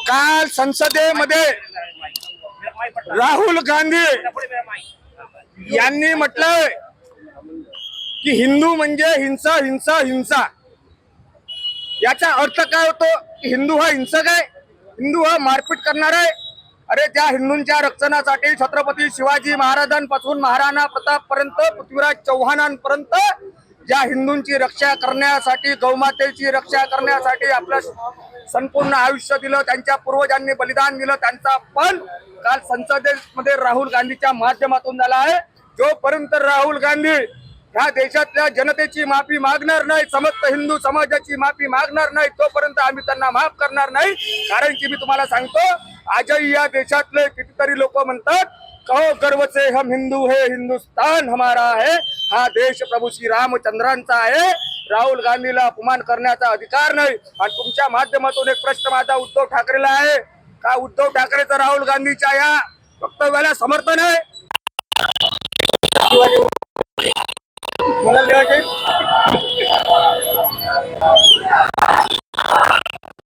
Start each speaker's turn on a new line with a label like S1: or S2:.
S1: काल संसदेमध्ये राहुल गांधी यांनी म्हटलंय की हिंदू म्हणजे हिंसा हिंसा हिंसा। याचा अर्थ काय होतो की हिंदू हा हिंसक आहे, हिंदू हा मारपीट करणार आहे। अरे त्या हिंदूंच्या रक्षणासाठी छत्रपती शिवाजी महाराजांपासून महाराणा प्रताप पर्यंत पृथ्वीराज चव्हाणांपर्यंत ज्या हिंदूंची रक्षा करण्यासाठी, गौमातेची रक्षा करण्यासाठी आपलं संपूर्ण आयुष्य दिलं, त्यांच्या पूर्वजांनी बलिदान दिलं, त्यांचा पण काल संसदेमध्ये राहुल गांधीच्या माध्यमातून झाला आहे। जोपर्यंत राहुल गांधी ह्या देशातल्या जनतेची माफी मागणार नाही, समस्त हिंदू समाजाची माफी मागणार नाही, तोपर्यंत आम्ही त्यांना माफ करणार नाही। कारण की मी तुम्हाला सांगतो, आजही या देशातले कितीतरी लोक म्हणतात कहो गर्व से हम हिंदू है, हिंदुस्तान हमारा है, हा देश प्रभू श्री रामचंद्रांचा आहे। राहुल गांधीला अपमान करण्याचा अधिकार नाही। आणि तुमच्या माध्यमातून एक प्रश्न माझा उद्धव ठाकरेला आहे का, उद्धव ठाकरेचं राहुल गांधीच्या या वक्तव्याला समर्थन आहे? मला